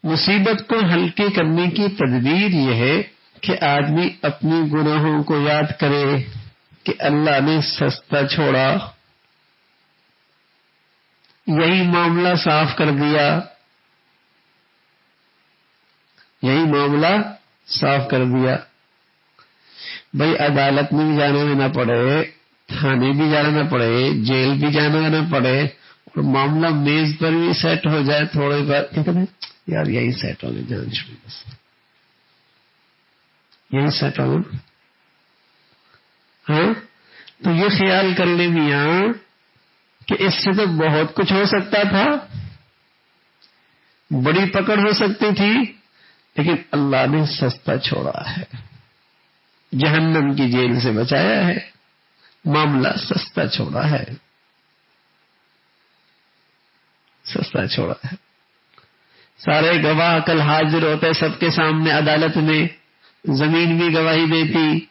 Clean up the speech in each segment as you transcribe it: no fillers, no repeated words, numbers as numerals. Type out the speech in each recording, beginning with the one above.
مصیبت کو ہلکے کرنے کی تدبیر یہ ہے کہ آدمی اپنی گناہوں کو یاد کرے کہ اللہ نے سستا چھوڑا، یہی معاملہ صاف کر دیا، یہی معاملہ صاف کر دیا۔ بھائی عدالت میں بھی جانا نہ پڑے، تھانے بھی جانا نہ پڑے، جیل بھی جانا نہ پڑے، اور معاملہ میز پر بھی سیٹ ہو جائے تھوڑے بار، کہتے ہیں یار یہی سیٹ ہو گیا، جان چھوڑ بس یہی سیٹ ہو گیا۔ ہاں تو یہ خیال کر لے میاں کہ اس سے تو بہت کچھ ہو سکتا تھا، بڑی پکڑ ہو سکتی تھی، لیکن اللہ نے سستا چھوڑا ہے، جہنم کی جیل سے بچایا ہے، معاملہ سستا چھوڑا ہے، سستا چھوڑا ہے۔ سارے گواہ کل حاضر ہوتے سب کے سامنے عدالت میں، زمین بھی گواہی دیتی،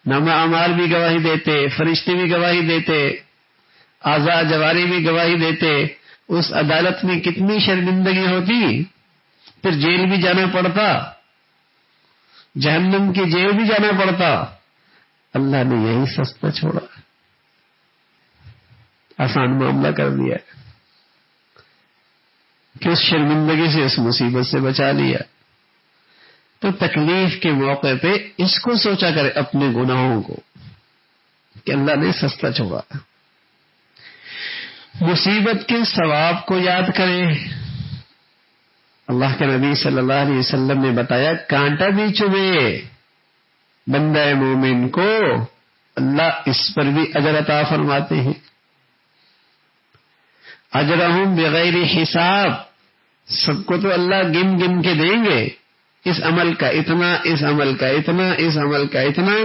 نامہ اعمال بھی گواہی دیتے، فرشتے بھی گواہی دیتے، اعضاء جواری بھی گواہی دیتے، اس عدالت میں کتنی شرمندگی ہوتی، پھر جیل بھی جانا پڑتا، جہنم کی جیل بھی جانا پڑتا۔ اللہ نے یہی سستا چھوڑا، آسان معاملہ کر دیا کہ اس شرمندگی سے، اس مصیبت سے بچا لیا۔ تو تکلیف کے موقع پہ اس کو سوچا کرے اپنے گناہوں کو کہ اللہ نے سستا چھوڑا۔ مصیبت کے ثواب کو یاد کرے۔ اللہ کے نبی صلی اللہ علیہ وسلم نے بتایا کانٹا بھی چبھے بندہ مومن کو، اللہ اس پر بھی اجر عطا فرماتے ہیں۔ اجرہم بغیر حساب، سب کو تو اللہ گن گن کے دیں گے، اس عمل کا اتنا، اس عمل کا اتنا، اس عمل کا اتنا،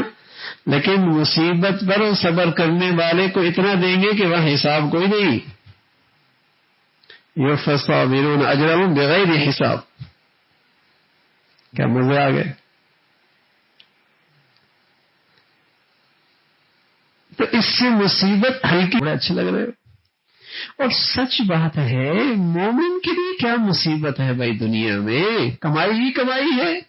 لیکن مصیبت پر صبر کرنے والے کو اتنا دیں گے کہ وہاں حساب کوئی نہیں۔ یوفی الصابرون اجرہم بغیر حساب۔ کیا مزے آ گئے؟ تو اس سے مصیبت ہلکی، بڑے اچھے لگ رہے ہیں۔ اور سچ بات ہے، مومن کے لیے کیا مصیبت ہے بھائی دنیا میں؟ کمائی ہی کمائی ہے،